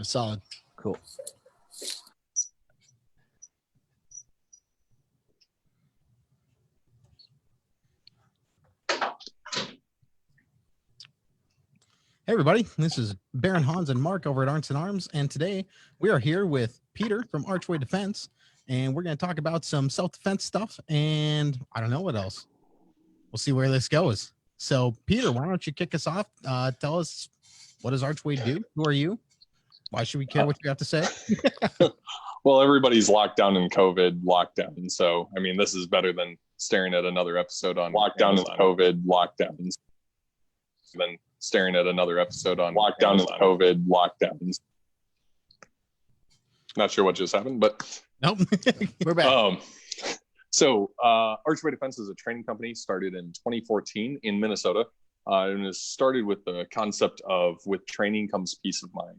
That's solid. Cool. Hey everybody, this is Baron Hans and Mark over at Arnzen Arms, and today we are here with Peter from Archway Defense, and we're going to talk about some self-defense stuff, and I don't know what else. We'll see where this goes. So, Peter, why don't you kick us off? Tell us, what does Archway do? Who are you? Why should we care what you have to say? Well, everybody's locked down in COVID lockdown, so I mean, this is better than staring at another episode on lockdown and COVID lockdowns. Than staring at another episode on lockdown and COVID lockdowns. Not sure what just happened, but nope. We're back. So Archway Defense is a training company started in 2014 in Minnesota, and it started with the concept of with training comes peace of mind.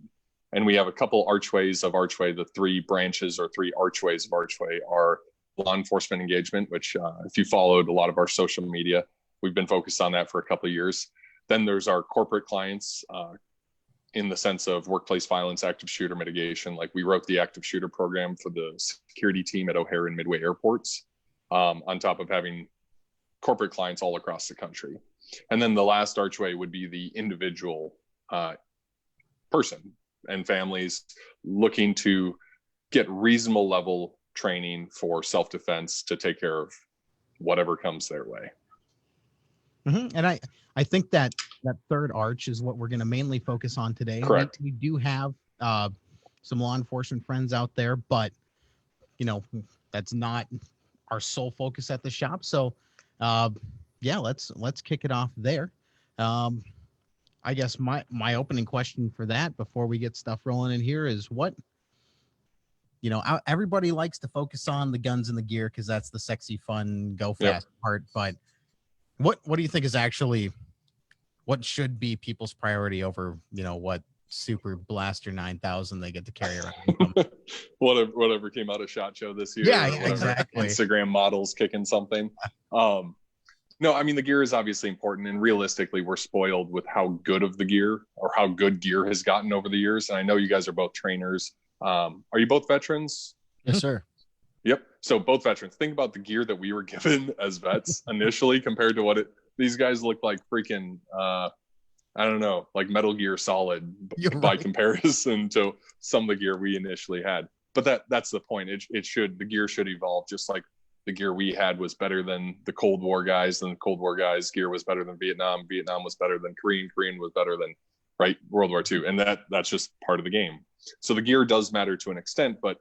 And we have a couple archways of Archway. The three branches or three archways of Archway are law enforcement engagement, which if you followed a lot of our social media, we've been focused on that for a couple of years. Then there's our corporate clients in the sense of workplace violence, active shooter mitigation. Like we wrote the active shooter program for the security team at O'Hare and Midway airports, on top of having corporate clients all across the country. And then the last archway would be the individual person and families looking to get reasonable level training for self-defense to take care of whatever comes their way. Mm-hmm. And I think that third arch is what we're going to mainly focus on today. Correct. We do have some law enforcement friends out there, but you know, that's not our sole focus at the shop. So yeah, let's kick it off there. I guess my opening question for that before we get stuff rolling in here is what, you know, everybody likes to focus on the guns and the gear because that's the sexy, fun, go fast part. But what do you think is actually what should be people's priority over, you know, what Super Blaster 9000 they get to carry around? whatever came out of SHOT Show this year. Yeah, exactly. Instagram models kicking something. No, I mean, the gear is obviously important, and realistically, we're spoiled with how good of the gear or how good gear has gotten over the years. And I know you guys are both trainers. Are you both veterans? Yes, sir. Yep. So both veterans. Think about the gear that we were given as vets initially compared to what these guys look like freaking, I don't know, like Metal Gear Solid by comparison to some of the gear we initially had. But that's the point. The gear should evolve, just like the gear we had was better than the Cold War guys, and the Cold War guys' gear was better than Vietnam. Vietnam was better than Korean. Korean was better than World War II. And that's just part of the game. So the gear does matter to an extent, but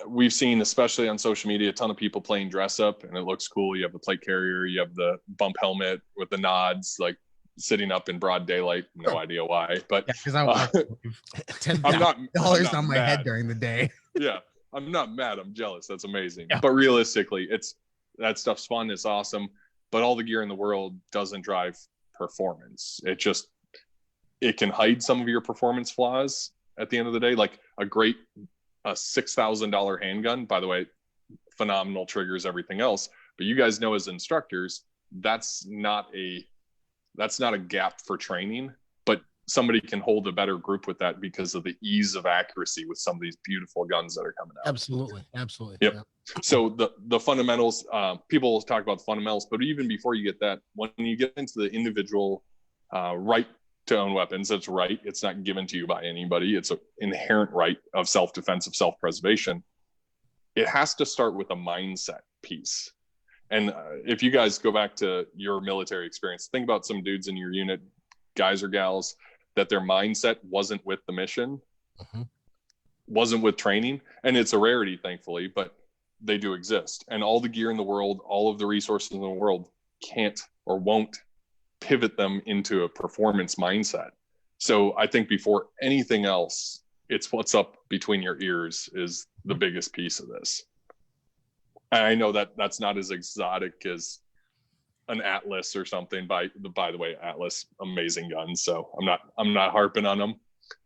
we've seen, especially on social media, a ton of people playing dress up, and it looks cool. You have the plate carrier, you have the bump helmet with the nods, like sitting up in broad daylight. No idea why, but because I want $10,000 on my head during the day. Yeah, I'm not mad. I'm jealous. That's amazing. Yeah. But realistically, that stuff's fun. It's awesome. But all the gear in the world doesn't drive performance. It can hide some of your performance flaws at the end of the day, like a $6,000 handgun, by the way, phenomenal triggers, everything else. But you guys know as instructors, that's not a gap for training, but somebody can hold a better group with that because of the ease of accuracy with some of these beautiful guns that are coming out. Absolutely. Yep. Yeah. So the fundamentals, people will talk about the fundamentals, but even before you get that, when you get into the individual right to own weapons, it's right. It's not given to you by anybody. It's an inherent right of self-defense, of self-preservation. It has to start with a mindset piece. And if you guys go back to your military experience, think about some dudes in your unit, guys or gals, that their mindset wasn't with the mission, wasn't with training. And it's a rarity, thankfully, but they do exist. And all the gear in the world, all of the resources in the world can't or won't pivot them into a performance mindset. So I think before anything else, it's what's up between your ears is the biggest piece of this. And I know that that's not as exotic as an Atlas or something. By the way, Atlas, amazing guns. So I'm not harping on them,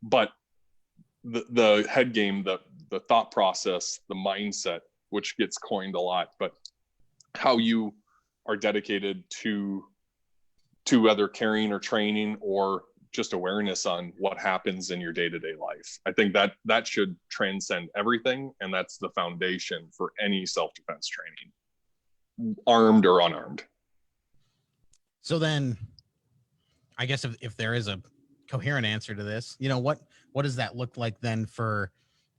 but the head game, the thought process, the mindset, which gets coined a lot, but how you are dedicated to either carrying or training or just awareness on what happens in your day-to-day life. I think that should transcend everything, and that's the foundation for any self-defense training, armed or unarmed. So then, I guess if there is a coherent answer to this, what does that look like then for,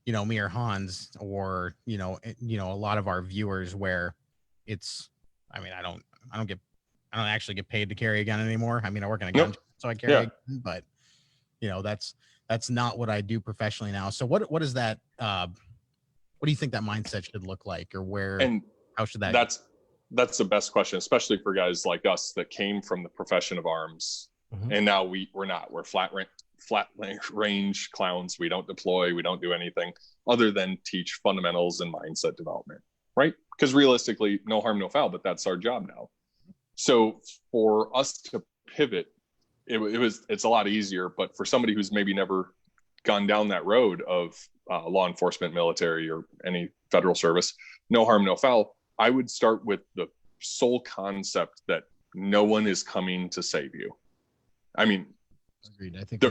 me or Hans, or a lot of our viewers, where it's, I don't actually get paid to carry a gun anymore. I work in a gun, so I carry a gun, but that's not what I do professionally now. So what is that? What do you think that mindset should look like, or how should that? That's the best question, especially for guys like us that came from the profession of arms. Mm-hmm. And now we're flat range clowns. We don't deploy. We don't do anything other than teach fundamentals and mindset development, right? Because realistically, no harm, no foul, but that's our job now. So for us to pivot, it's a lot easier, but for somebody who's maybe never gone down that road of law enforcement, military, or any federal service, no harm, no foul, I would start with the sole concept that no one is coming to save you. Agreed. I think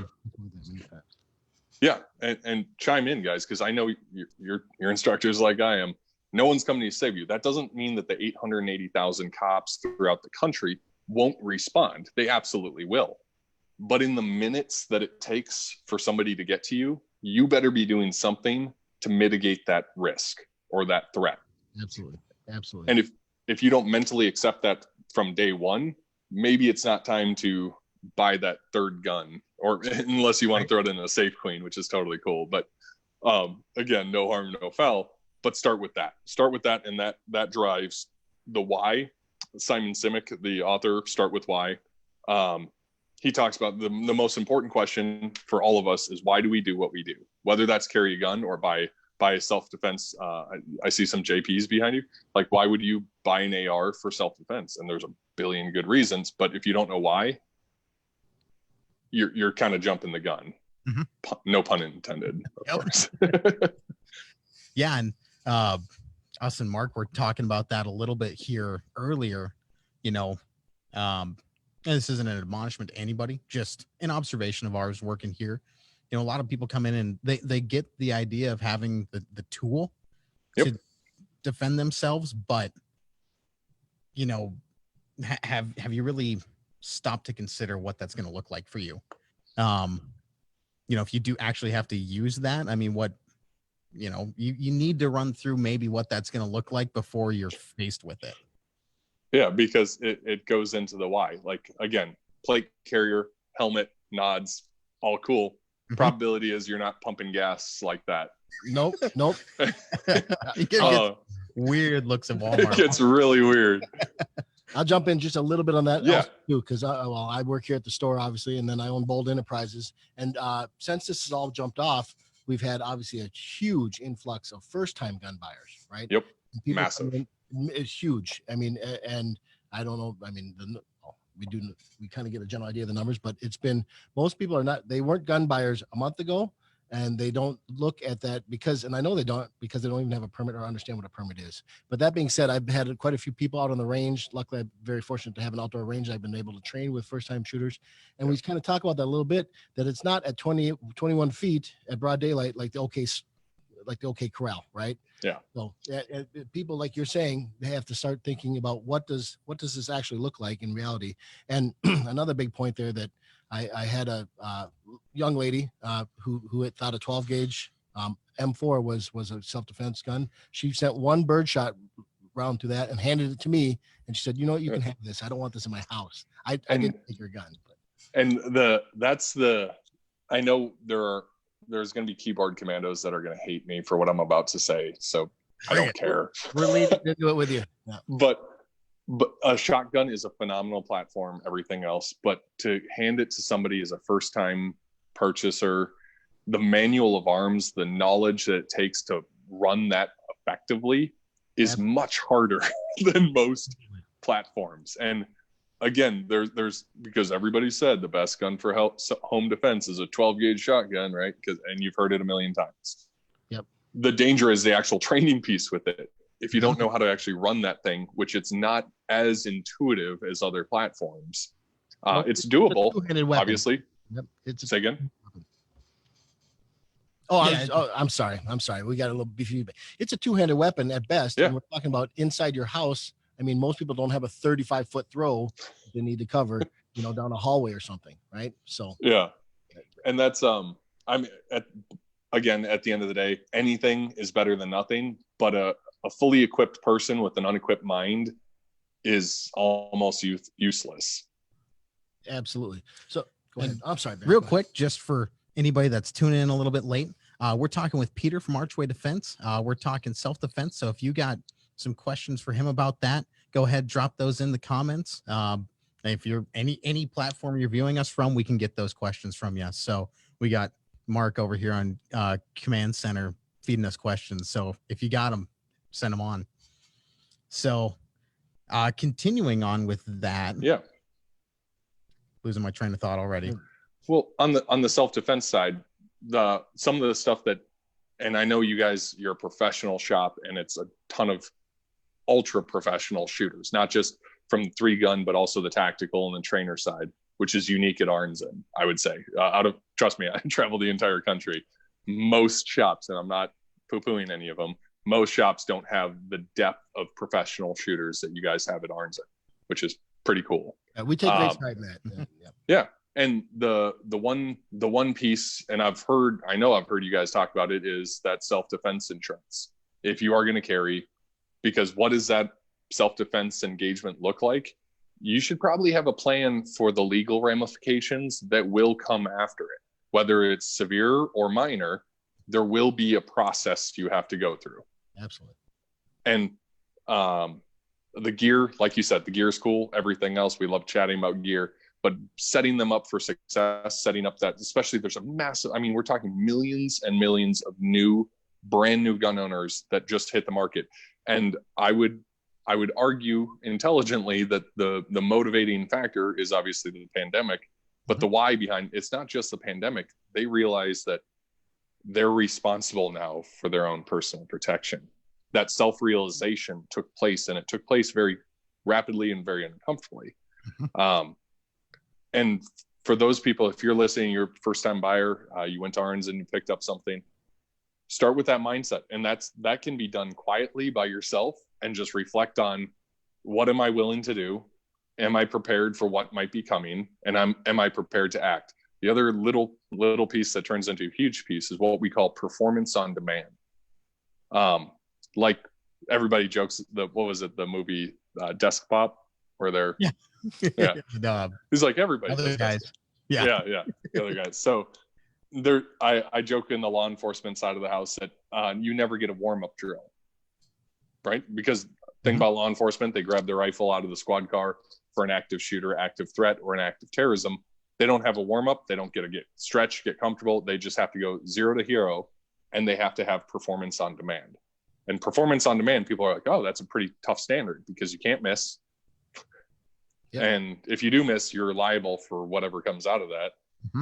yeah, and chime in, guys, because I know you're instructors like I am. No one's coming to save you. That doesn't mean that the 880,000 cops throughout the country won't respond. They absolutely will. But in the minutes that it takes for somebody to get to you, you better be doing something to mitigate that risk or that threat. Absolutely. And if you don't mentally accept that from day one, maybe it's not time to buy that third gun, or unless you want to throw it in a safe queen, which is totally cool. But again, no harm, no foul. But start with that, and that drives the why. Simon Sinek, the author, Start With Why. He talks about the most important question for all of us is, why do we do what we do? Whether that's carry a gun or buy self-defense. I see some JPs behind you. Like, why would you buy an AR for self-defense? And there's a billion good reasons, but if you don't know why, you're kind of jumping the gun. Mm-hmm. No pun intended, of course. Yeah, and us and Mark were talking about that a little bit here earlier. And this isn't an admonishment to anybody, just an observation of ours working here. A lot of people come in and they get the idea of having the tool to defend themselves, but have you really stopped to consider what that's going to look like for you? If you do actually have to use that, you need to run through maybe what that's going to look like before you're faced with it. Yeah, because it goes into the why. Like, again, plate carrier, helmet, nods, all cool. Mm-hmm. Probability is you're not pumping gas like that. Nope. It gets weird looks at Walmart. It gets really weird. I'll jump in just a little bit on that. Yeah. Too, because I work here at the store, obviously, and then I own Bold Enterprises. And since this has all jumped off, we've had obviously a huge influx of first-time gun buyers, right? Yep. Massive. It's huge. And I don't know. We kind of get a general idea of the numbers, but most people they weren't gun buyers a month ago, and they don't look at that and I know they don't, because they don't even have a permit or understand what a permit is. But that being said, I've had quite a few people out on the range. Luckily, I'm very fortunate to have an outdoor range. I've been able to train with first-time shooters. And we kind of talk about that a little bit, that it's not at 21 feet at broad daylight like the OK Corral, right? Yeah. So people, like you're saying, they have to start thinking about what does this actually look like in reality. And another big point there, that I had a young lady who had thought a 12 gauge M4 was a self-defense gun. She sent one birdshot round to that and handed it to me, and she said, "You know what? You can have this. I don't want this in my house." I didn't take your gun. But. And I know there's going to be keyboard commandos that are going to hate me for what I'm about to say, so I don't care. We're leaving to do it with you. Yeah. But a shotgun is a phenomenal platform, everything else, but to hand it to somebody as a first-time purchaser, the manual of arms, the knowledge that it takes to run that effectively is much harder than most platforms. And again, there's because everybody said the best gun for home defense is a 12 gauge shotgun, right? And you've heard it a million times. Yep. The danger is the actual training piece with it. If you don't know how to actually run that thing, which it's not as intuitive as other platforms, it's doable, obviously. Yep. It's Say again. I'm sorry. We got a little beefy. It's a two-handed weapon at best. Yeah. And we're talking about inside your house. I mean, most people don't have a 35-foot throw they need to cover, down a hallway or something, right? So yeah, and that's again, at the end of the day, anything is better than nothing. But a fully equipped person with an unequipped mind is almost useless. Absolutely. So go ahead. I'm sorry, Ben. Real quick, just for anybody that's tuning in a little bit late, we're talking with Peter from Archway Defense. We're talking self-defense. So if you got some questions for him about that, go ahead, drop those in the comments. If you're any platform you're viewing us from, we can get those questions from you. So we got Mark over here on Command Center feeding us questions. So if you got them, send them on. So continuing on with that. Yeah. Losing my train of thought already. Well, on the self-defense side, some of the stuff that, and I know you're a professional shop, and it's a ton of ultra professional shooters, not just from the 3-gun, but also the tactical and the trainer side, which is unique at Arnzen, I would say. Trust me, I travel the entire country. Most shops, and I'm not poo-pooing any of them, most shops don't have the depth of professional shooters that you guys have at Arnzen, which is pretty cool. We take great pride in that. Yeah. And the one piece, and I've heard you guys talk about it, is that self-defense insurance. If you are going to carry, because what does that self-defense engagement look like? You should probably have a plan for the legal ramifications that will come after it. Whether it's severe or minor, there will be a process you have to go through. Absolutely. And the gear, like you said, the gear is cool. Everything else, we love chatting about gear, but setting them up for success, setting up that, especially there's a massive, we're talking millions and millions of brand new gun owners that just hit the market. And I would argue intelligently that the motivating factor is obviously the pandemic, but the why behind it's not just the pandemic. They realize that they're responsible now for their own personal protection. That self-realization took place, and it took place very rapidly and very uncomfortably. And for those people, if you're listening, you're a first-time buyer, you went to Arnzen and you picked up something, start with that mindset. And that can be done quietly by yourself, and just reflect on, what am I willing to do? Am I prepared for what might be coming? And am I prepared to act? The other little piece that turns into a huge piece is what we call performance on demand. Like everybody jokes, what was it, the movie Desk Pop, where they're He's like, everybody other guys. Yeah, the other guys. So I joke in the law enforcement side of the house that you never get a warm-up drill, right? Because think about law enforcement, they grab their rifle out of the squad car for an active shooter, active threat, or an active terrorism. They don't have a warm-up. They don't get stretch, get comfortable. They just have to go 0 to hero, and they have to have performance on demand. And performance on demand, people are like, oh, that's a pretty tough standard, because you can't miss. Yeah. And if you do miss, you're liable for whatever comes out of that.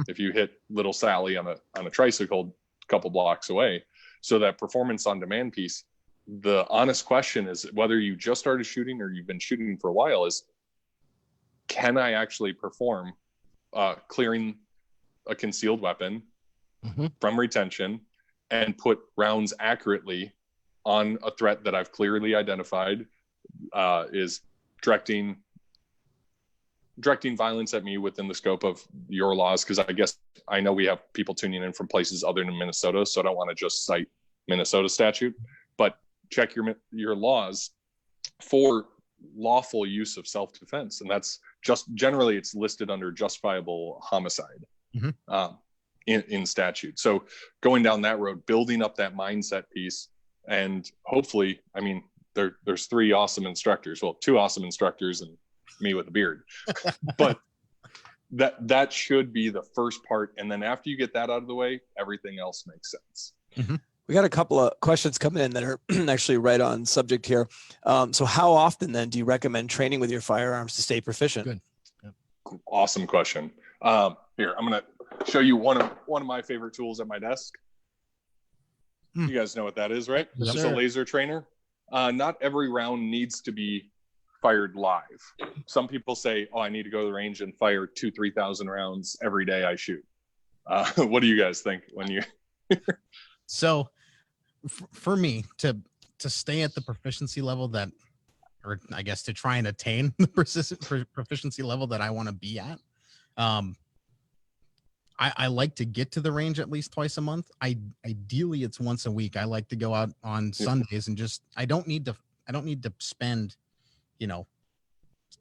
If you hit little Sally on a tricycle a couple blocks away. So that performance on demand piece, the honest question is, whether you just started shooting or you've been shooting for a while, is, can I actually perform clearing a concealed weapon from retention and put rounds accurately on a threat that I've clearly identified is directing violence at me within the scope of your laws? Because I know we have people tuning in from places other than Minnesota, so I don't want to just cite Minnesota statute, but check your laws for lawful use of self-defense. And that's just generally, it's listed under justifiable homicide in statute. So going down that road, building up that mindset piece, and hopefully, there's 3 awesome instructors, well, 2 awesome instructors and me with a beard, but that should be the first part. And then after you get that out of the way, everything else makes sense. We got a couple of questions coming in that are actually right on subject here. So how often then do you recommend training with your firearms to stay proficient? Good. Yeah. Awesome question. Here, I'm going to show you one of my favorite tools at my desk. You guys know what that is, right? Yes, It's a laser trainer. Not every round needs to be fired live. Some people say, oh, I need to go to the range and fire 2,000-3,000 rounds every day I shoot. What do you guys think when you? So for me to stay at the proficiency level that, or I guess to try and attain the proficiency level that I want to be at, I like to get to the range at least twice a month. Ideally it's once a week. I like to go out on Sundays and just, I don't need to spend,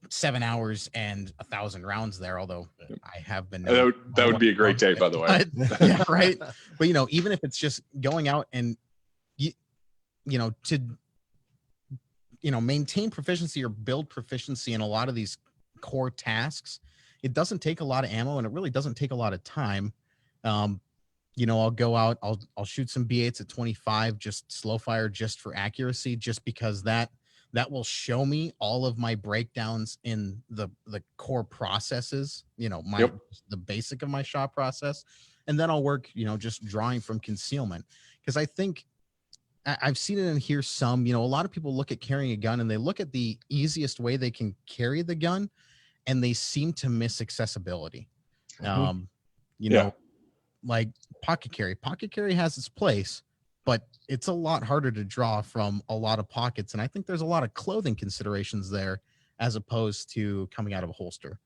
7 hours and 1,000 rounds there. Although I have been, that would be a great day, by the way. Yeah, right. But even if it's just going out and to maintain proficiency or build proficiency in a lot of these core tasks, it doesn't take a lot of ammo and it really doesn't take a lot of time. I'll go out, I'll shoot some B8s at 25, just slow fire just for accuracy, just because that will show me all of my breakdowns in the core processes, the basic of my shot process. And then I'll work, just drawing from concealment. Because I think I've seen it and hear some, a lot of people look at carrying a gun and they look at the easiest way they can carry the gun and they seem to miss accessibility. Like pocket carry has its place, but it's a lot harder to draw from a lot of pockets. And I think there's a lot of clothing considerations there as opposed to coming out of a holster.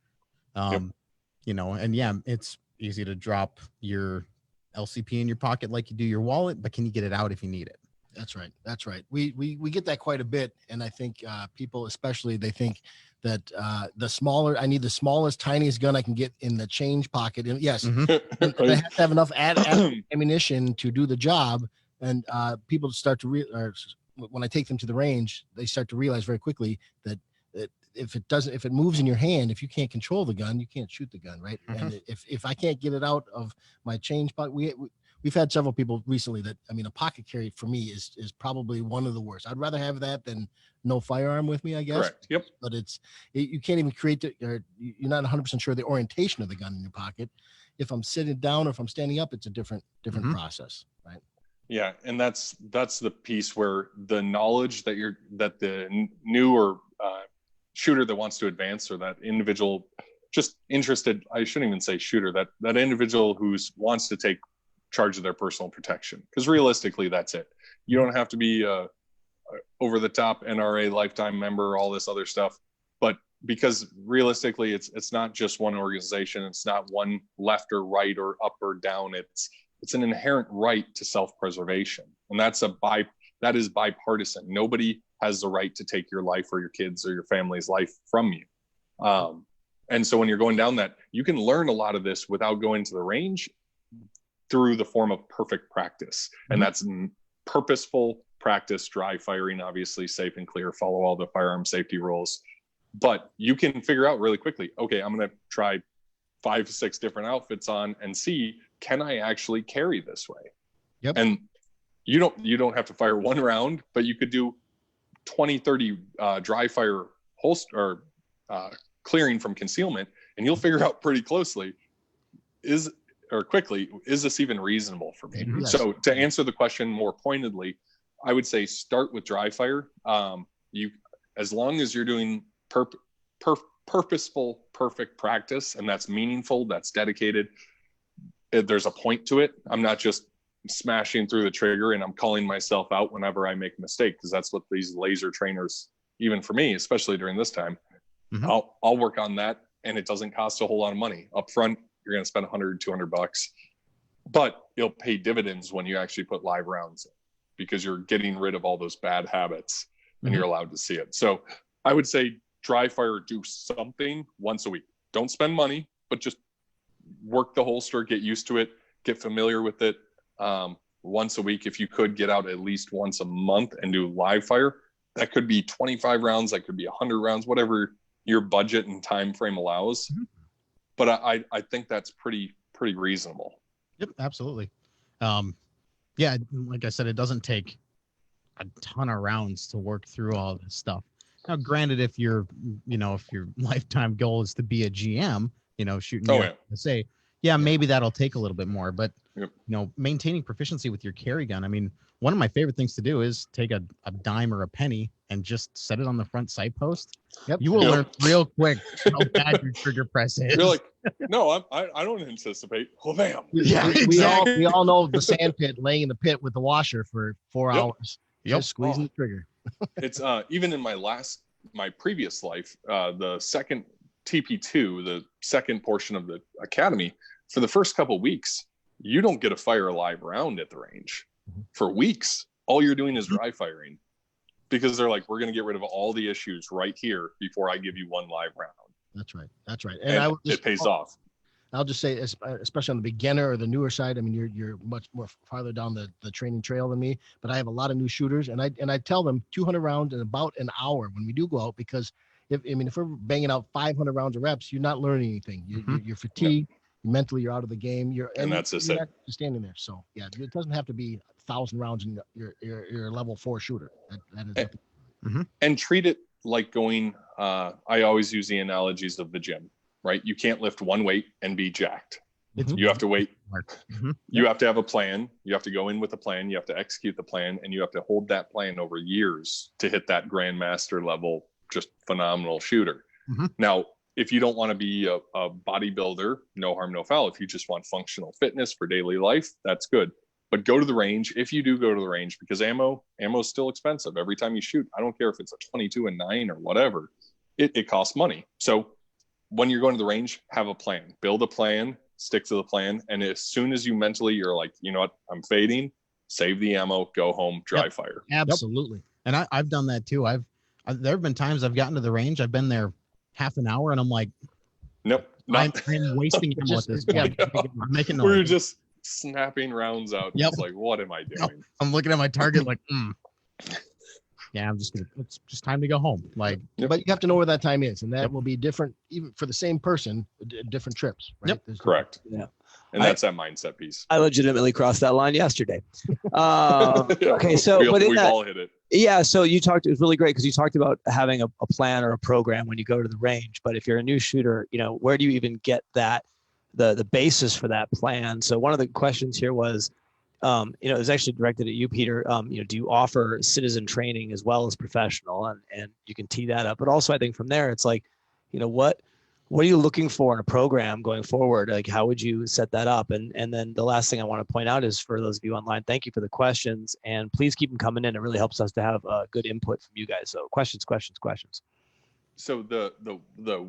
It's easy to drop your LCP in your pocket like you do your wallet, but can you get it out if you need it? That's right. We get that quite a bit. And I think people, especially, they think that I need the smallest, tiniest gun I can get in the change pocket. And yes, I have to have enough ammunition to do the job. And people start to when I take them to the range, they start to realize very quickly that if it moves in your hand, if you can't control the gun, you can't shoot the gun, right? And if I can't get it out of my change pocket, we've had several people recently that, a pocket carry for me is probably one of the worst. I'd rather have that than no firearm with me, I guess. Correct. Yep. But you can't even create or you're not 100% sure the orientation of the gun in your pocket. If I'm sitting down or if I'm standing up, it's a different process, right? Yeah, and that's the piece where the knowledge that the newer shooter that wants to advance, or that individual just interested, I shouldn't even say shooter, that individual who wants to take charge of their personal protection, because realistically that's it. You don't have to be over the top NRA lifetime member, all this other stuff, but because realistically it's not just one organization, it's not one left or right or up or down, it's an inherent right to self-preservation, and that is bipartisan. Nobody has the right to take your life or your kids or your family's life from you. And so when you're going down that, you can learn a lot of this without going to the range through the form of perfect practice. And that's purposeful practice, dry firing, obviously safe and clear, follow all the firearm safety rules. But you can figure out really quickly, okay, I'm going to try 5-6 different outfits on and see, can I actually carry this way? Yep. And you don't have to fire one round, but you could do 20-30 dry fire holster or clearing from concealment, and you'll figure out pretty quickly, is this even reasonable for me? Yes. So to answer the question more pointedly, I would say start with dry fire. As long as you're doing purposeful, perfect practice, and that's meaningful, that's dedicated, there's a point to it. I'm not just smashing through the trigger and I'm calling myself out whenever I make a mistake, because that's what these laser trainers, even for me, especially during this time, I'll work on that, and it doesn't cost a whole lot of money up front. You're going to spend $100-$200, but it'll pay dividends when you actually put live rounds in, because you're getting rid of all those bad habits and you're allowed to see it. So I would say dry fire, do something once a week. Don't spend money, but just work the holster, get used to it, get familiar with it. Once a week, if you could get out at least once a month and do live fire, that could be 25 rounds, that could be 100 rounds, whatever your budget and time frame allows. But I think that's pretty reasonable. Yep, absolutely. Yeah, like I said, it doesn't take a ton of rounds to work through all this stuff. Now, granted, if your lifetime goal is to be a GM, shooting say, maybe that'll take a little bit more, but maintaining proficiency with your carry gun. I mean, one of my favorite things to do is take a dime or a penny, and just set it on the front sight post, Yep. you will Yep. learn real quick how bad your trigger press is. You're like, no, I don't anticipate. Well, bam. Yeah, we exactly. all know the sand pit, laying in the pit with the washer for 4 Yep. hours, Yep. just squeezing Oh. the trigger. It's even in my previous life, the second TP2, the second portion of the academy, for the first couple of weeks, you don't get a fire a live round at the range. For weeks, all you're doing is dry firing, because they're like, we're going to get rid of all the issues right here before I give you one live round. That's right. That's right. And I would it pays off. I'll just say, especially on the beginner or the newer side, I mean, you're much more farther down the training trail than me, but I have a lot of new shooters, and I tell them 200 rounds in about an hour when we do go out, because if we're banging out 500 rounds of reps, you're not learning anything. You're fatigued. Mentally, you're out of the game. And that's just you're it. not just standing there. So yeah, it doesn't have to be 1,000 rounds in your level 4 shooter. That is nothing. And treat it like going, I always use the analogies of the gym, right? You can't lift one weight and be jacked. You have to wait. You have to have a plan. You have to go in with a plan. You have to execute the plan, and you have to hold that plan over years to hit that grandmaster level, just phenomenal shooter. Now, if you don't want to be a bodybuilder, no harm, no foul. If you just want functional fitness for daily life, that's good. But go to the range. If you do go to the range, because ammo is still expensive every time you shoot. I don't care if it's a 22 and 9 or whatever. It costs money. So when you're going to the range, have a plan. Build a plan. Stick to the plan. And as soon as you mentally, you're like, you know what, I'm fading. Save the ammo. Go home. Dry fire. Absolutely. And I've done that too. There have been times I've gotten to the range. I've been there half an hour, and I'm like, Nope. I'm wasting ammo at this point. I'm making We're noise. just snapping rounds out. Yep. It's like, what am I doing? I'm looking at my target like, yeah, it's just time to go home. Like, But you have to know where that time is, and that will be different, even for the same person, different trips. Right? Yep. There's Correct. Yeah. And that's that mindset piece. I legitimately crossed that line yesterday. Okay, so we've in that, all hit it. yeah, so it was really great because you talked about having a plan or a program when you go to the range. But if you're a new shooter, where do you even get that, the basis for that plan? So one of the questions here was, it was actually directed at you, Peter. Do you offer citizen training as well as professional? And you can tee that up. But also, I think from there, it's like, what are you looking for in a program going forward? Like, how would you set that up? And then the last thing I want to point out is, for those of you online, thank you for the questions, and please keep them coming in. It really helps us to have good input from you guys. So questions. So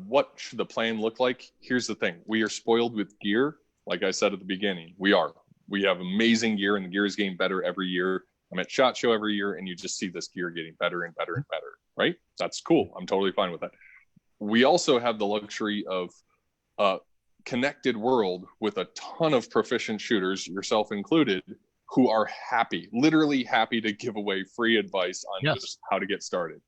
what should the plan look like? Here's the thing. We are spoiled with gear. Like I said at the beginning, we have amazing gear, and the gear is getting better every year. I'm at SHOT Show every year, and you just see this gear getting better and better and better, right? That's cool. I'm totally fine with that. We also have the luxury of a connected world with a ton of proficient shooters, yourself included, who are literally happy to give away free advice on just how to get started.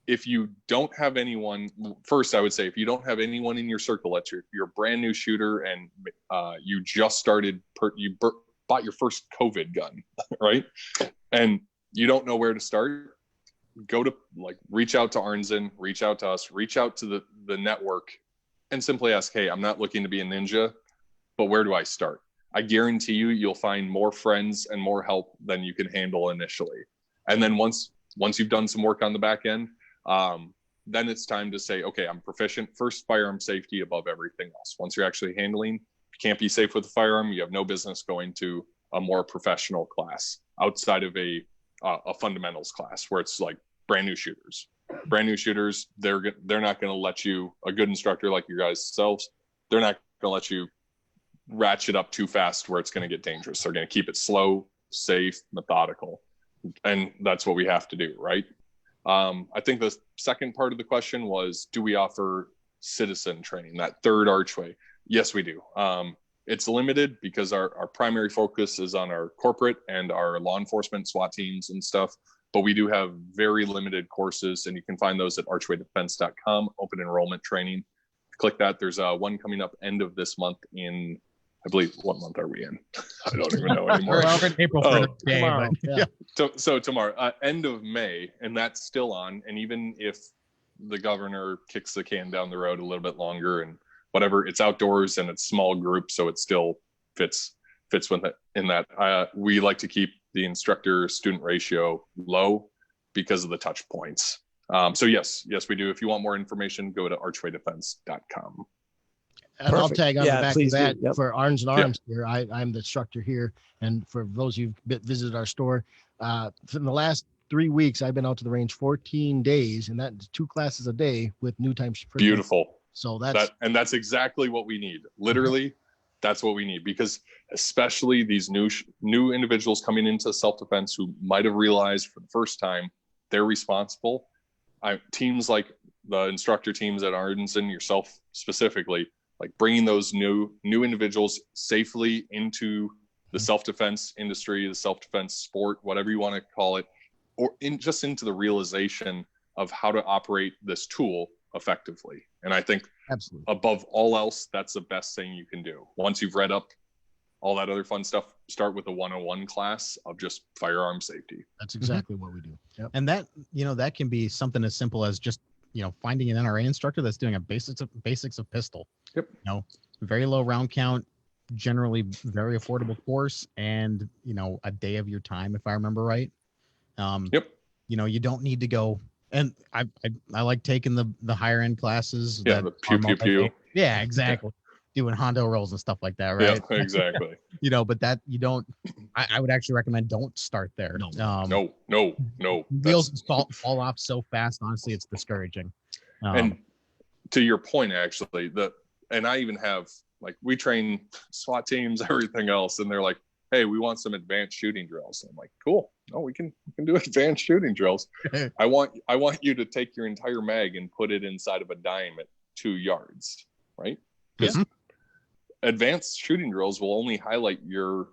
If you don't have anyone, first I would say, if you don't have anyone in your circle that you're a brand new shooter, and you just started, you bought your first COVID gun, right? And you don't know where to start, reach out to Arnzen, reach out to us, reach out to the network, and simply ask, hey, I'm not looking to be a ninja, but where do I start? I guarantee you'll find more friends and more help than you can handle initially. And then once you've done some work on the back end, then it's time to say, okay, I'm proficient. First, firearm safety above everything else. Once you're actually handling, you can't be safe with a firearm, you have no business going to a more professional class outside of a fundamentals class, where it's like brand new shooters, they're not going to let you, a good instructor like your guys selves, they're not going to let you ratchet up too fast where it's going to get dangerous. They're going to keep it slow, safe, methodical. And that's what we have to do. Right. I think the second part of the question was, do we offer citizen training, that third archway? Yes, we do. It's limited because our primary focus is on our corporate and our law enforcement SWAT teams and stuff, but we do have very limited courses, and you can find those at archwaydefense.com, open enrollment training. Click that. There's one coming up end of this month in, I believe, what month are we in? I don't even know anymore. We're in April for the day, but yeah. So tomorrow, end of May, and that's still on. And even if the governor kicks the can down the road a little bit longer and whatever, it's outdoors and it's small groups, so it still fits with it. In that, we like to keep the instructor student ratio low. because of the touch points. So yes, we do. If you want more information, go to archwaydefense.com. And I'll tag on the back of that Yep. for Arnzen Arms here. I'm the instructor here. And for those who've visited our store, for the last 3 weeks, I've been out to the range 14 days, and that's 2 classes a day with new times. Beautiful. So that's exactly what we need. Literally, that's what we need, because especially these new individuals coming into self-defense who might have realized for the first time they're responsible. Teams like the instructor teams at Arnzen, yourself specifically, like bringing those new individuals safely into the self-defense industry, the self-defense sport, whatever you want to call it, or into the realization of how to operate this tool effectively. And I think absolutely, above all else, that's the best thing you can do. Once you've read up all that other fun stuff, start with a 101 class of just firearm safety. That's exactly what we do. Yep. And that, that can be something as simple as just, finding an NRA instructor that's doing a basics of pistol. Yep. Very low round count, generally very affordable course, and, a day of your time, if I remember right. Yep. You don't need to go. And I like taking the higher end classes. Yeah, the pew. Yeah, exactly. Doing Hondo rolls and stuff like that, right? Yeah, exactly. But that you don't. I would actually recommend don't start there. No. Wheels fall off so fast. Honestly, it's discouraging. And to your point, actually, and I even have, like, we train SWAT teams, everything else, and they're like, hey, we want some advanced shooting drills. I'm like, cool. No, we can do advanced shooting drills. I want you to take your entire mag and put it inside of a dime at 2 yards, right? Because advanced shooting drills will only highlight your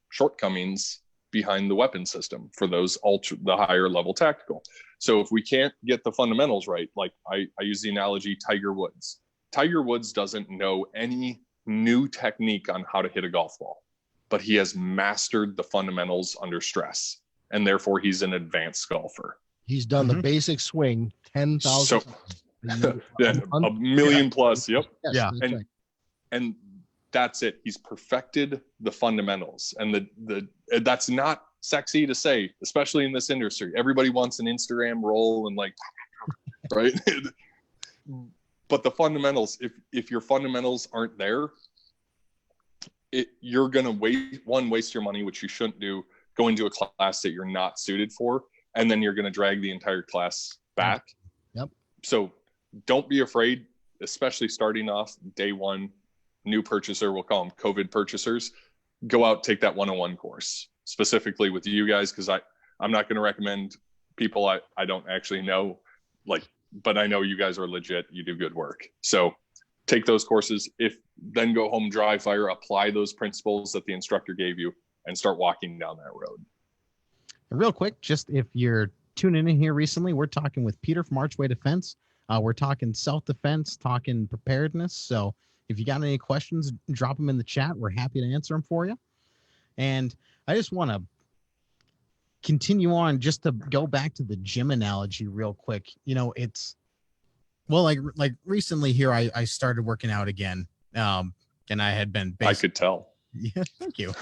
shortcomings behind the weapon system for those the higher level tactical. So if we can't get the fundamentals right, like I use the analogy Tiger Woods. Tiger Woods doesn't know any new technique on how to hit a golf ball, but he has mastered the fundamentals under stress, and therefore he's an advanced golfer. He's done the basic swing 10,000 a million plus. Yep. Yes, yeah. And that's it. He's perfected the fundamentals, and that's not sexy to say, especially in this industry. Everybody wants an Instagram roll and right. But the fundamentals, if your fundamentals aren't there, you're going to waste your money, which you shouldn't do, go into a class that you're not suited for, and then you're going to drag the entire class back. Yep. So don't be afraid, especially starting off day one, new purchaser, we'll call them COVID purchasers, go out, take that 101 course, specifically with you guys, because I'm not going to recommend people I don't actually know, but I know you guys are legit, you do good work. So take those courses, then go home, dry fire, apply those principles that the instructor gave you, and start walking down that road. Real quick, just if you're tuning in here recently, we're talking with Peter from Archway Defense. We're talking self-defense, talking preparedness. So if you got any questions, drop them in the chat. We're happy to answer them for you. And I just want to continue on, just to go back to the gym analogy real quick. It's, well, like recently here, I started working out again. And I had been I could tell. Yeah, thank you.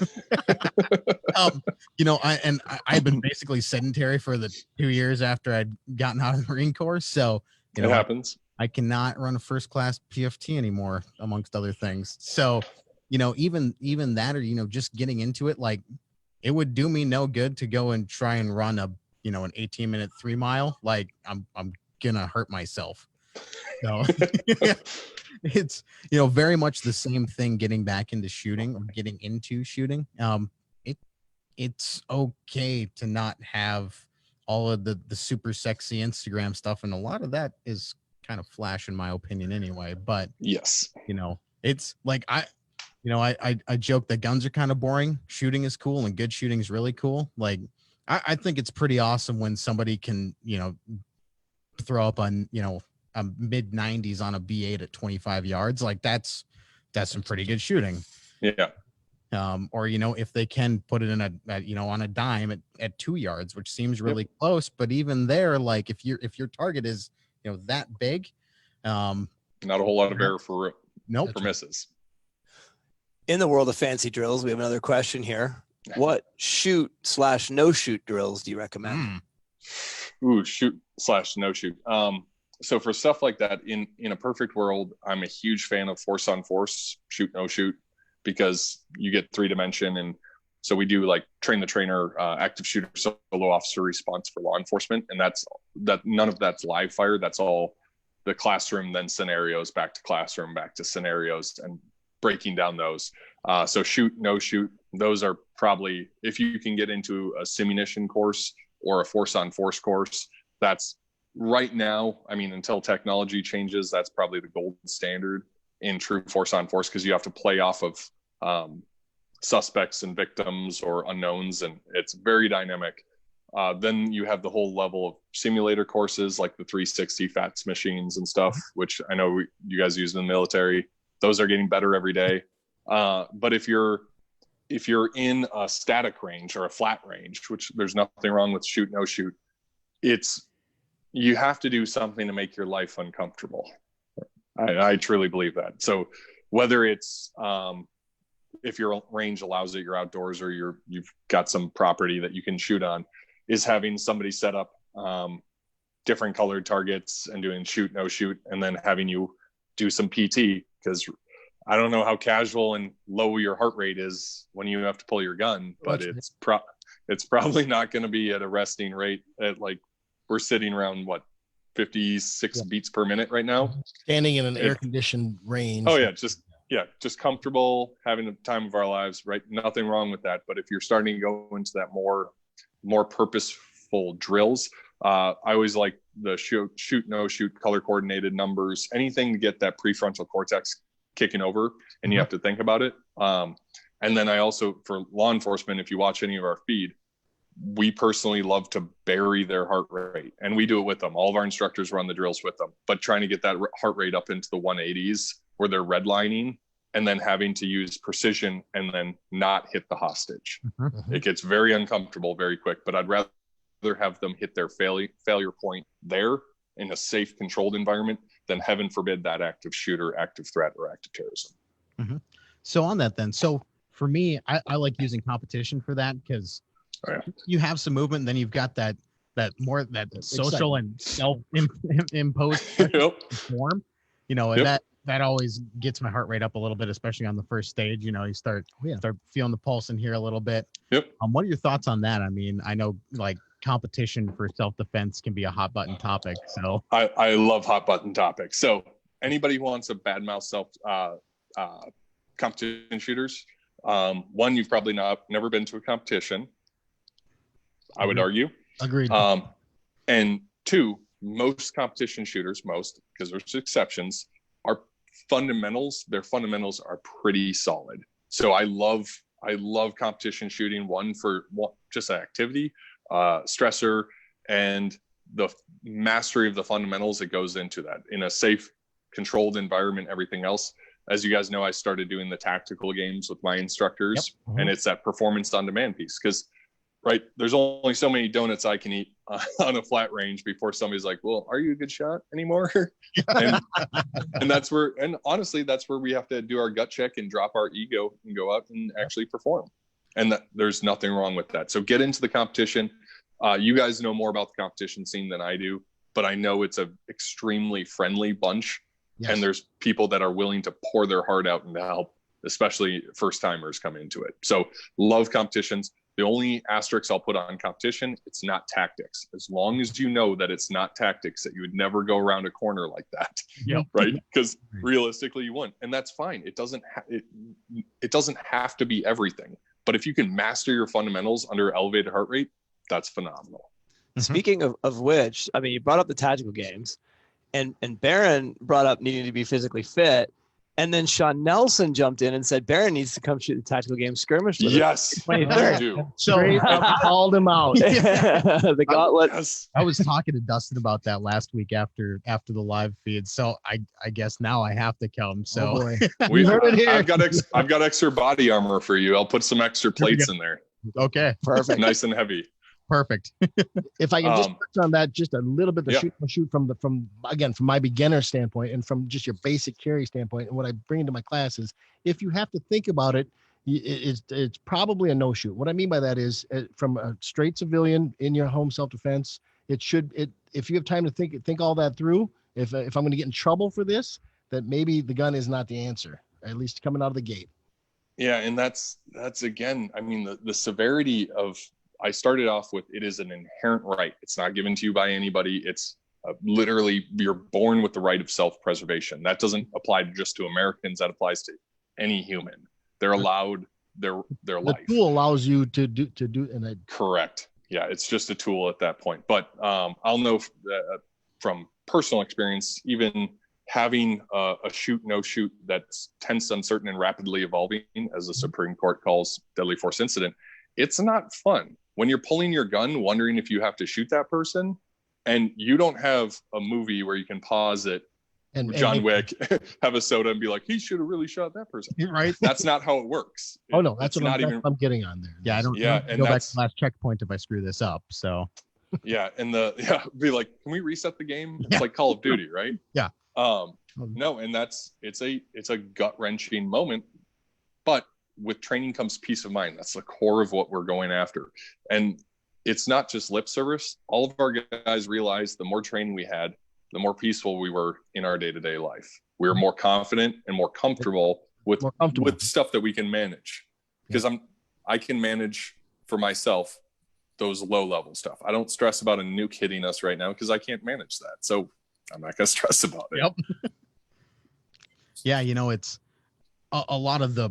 I've been basically sedentary for the 2 years after I'd gotten out of the Marine Corps. So it happens. I cannot run a first class PFT anymore, amongst other things. So, even that, or, just getting into it, like, it would do me no good to go and try and run an 18-minute 3 mile. Like, I'm gonna hurt myself. So it's, very much the same thing getting back into shooting, or getting into shooting. It's okay to not have all of the super sexy Instagram stuff. And a lot of that is kind of flash, in my opinion, anyway. But yes, it's like, I joke that guns are kind of boring. Shooting is cool, and good shooting is really cool. Like, I think it's pretty awesome when somebody can, throw up on, a mid 90s on a B8 at 25 yards. Like, that's some pretty good shooting. Yeah. Or, if they can put it in on a dime at 2 yards, which seems really close, but even there, like, if your target is, that big, not a whole lot of error for misses. In the world of fancy drills, we have another question here. What shoot/no shoot drills do you recommend? Ooh, shoot/no shoot. So for stuff like that, in a perfect world, I'm a huge fan of force on force, shoot no shoot, because you get 3-dimension. And so we do like train the trainer, active shooter, solo officer response for law enforcement, and none of that's live fire. That's all the classroom, then scenarios, back to classroom, back to scenarios, and breaking down those. So shoot no shoot, those are probably, if you can get into a simunition course or a force on force course, that's right now, I mean, until technology changes, that's probably the gold standard in true force on force, because you have to play off of suspects and victims or unknowns, and it's very dynamic. Then you have the whole level of simulator courses like the 360 FATS machines and stuff, which I know you guys use in the military. Those are getting better every day. But if you're in a static range or a flat range, which there's nothing wrong with shoot no shoot, you have to do something to make your life uncomfortable. I truly believe that. So whether it's if your range allows it, you're outdoors, or you've got some property that you can shoot on, is having somebody set up different colored targets and doing shoot no shoot, and then having you do some PT, because I don't know how casual and low your heart rate is when you have to pull your gun, but it's probably not going to be at a resting rate at, like, we're sitting around 56 beats per minute right now, standing in an air conditioned range. Oh yeah, just comfortable, having the time of our lives, right? Nothing wrong with that. But if you're starting to go into that more purposeful drills, I always like the shoot no shoot, color coordinated numbers, anything to get that prefrontal cortex kicking over, and you have to think about it. And then I also, for law enforcement, if you watch any of our feed, we personally love to bury their heart rate, and we do it with them. All of our instructors run the drills with them, but trying to get that heart rate up into the 180s where they're redlining, and then having to use precision and then not hit the hostage. It gets very uncomfortable very quick, but I'd rather have them hit their failure point there in a safe, controlled environment than, heaven forbid, that active shooter, active threat, or active terrorism. So on that then, so for me, I like using competition for that, because you have some movement, and then you've got that social and self-imposed form, and that always gets my heart rate up a little bit, especially on the first stage. You start feeling the pulse in here a little bit. What are your thoughts on that? I mean, I know, like, competition for self-defense can be a hot button topic, so I love hot button topics. So anybody who wants to badmouth competition shooters, one, you've probably never been to a competition, I would argue. Agreed. And two, most competition shooters, because there's exceptions, are their fundamentals are pretty solid. So I love competition shooting, one for just activity, stressor, and the mastery of the fundamentals that goes into that in a safe, controlled environment. Everything else, as you guys know, I started doing the tactical games with my instructors, and it's that performance on demand piece, because there's only so many donuts I can eat on a flat range before somebody's like, well, are you a good shot anymore? and honestly, that's where we have to do our gut check and drop our ego and go out and actually perform. And there's nothing wrong with that. So get into the competition. You guys know more about the competition scene than I do, but I know it's a extremely friendly bunch. Yes. And there's people that are willing to pour their heart out and to help, especially first timers come into it. So love competitions. The only asterisk I'll put on competition, it's not tactics. As long as you know that it's not tactics, that you would never go around a corner like that, right? Because realistically, you wouldn't, and that's fine. It doesn't have to be everything. But if you can master your fundamentals under elevated heart rate, that's phenomenal. Speaking of which, I mean, you brought up the tactical games, and Baron brought up needing to be physically fit. And then Sean Nelson jumped in and said, Baron needs to come shoot the tactical game skirmish. Yes, I do. So I called him out. The gauntlet. I was talking to Dustin about that last week after the live feed. So I guess now I have to come. So we heard it here. I've got extra body armor for you. I'll put some extra plates in there. Okay. Perfect. Nice and heavy. Perfect. If I can just touch on that just a little bit, shoot from my beginner standpoint and from just your basic carry standpoint, and what I bring into my class is, if you have to think about it, it's probably a no shoot. What I mean by that is, from a straight civilian in your home self-defense, if you have time to think all that through, if I'm going to get in trouble for this, that maybe the gun is not the answer, at least coming out of the gate. Yeah. And that's again, I mean, the severity of, I started off with, it is an inherent right. It's not given to you by anybody. It's literally, you're born with the right of self-preservation. That doesn't apply just to Americans. That applies to any human. They're allowed their life. The tool allows you to do, and correct. Yeah, it's just a tool at that point. But I'll know from personal experience, even having a shoot, no shoot that's tense, uncertain, and rapidly evolving, as the Supreme Court calls deadly force incident, it's not fun. When you're pulling your gun, wondering if you have to shoot that person, and you don't have a movie where you can pause it, and John Wick, have a soda and be like, he should have really shot that person. Right. That's not how it works. Oh no, that's what I'm getting on there. Yeah, I don't go back to the last checkpoint if I screw this up. So yeah, and be like, can we reset the game? It's like Call of Duty, right? Yeah. No, and it's a gut-wrenching moment, but with training comes peace of mind. That's the core of what we're going after. And it's not just lip service. All of our guys realized the more training we had, the more peaceful we were in our day-to-day life. We were more confident and more comfortable with stuff that we can manage. Because I can manage for myself those low-level stuff. I don't stress about a nuke hitting us right now because I can't manage that. So I'm not gonna stress about it. Yep. Yeah, it's a lot of the,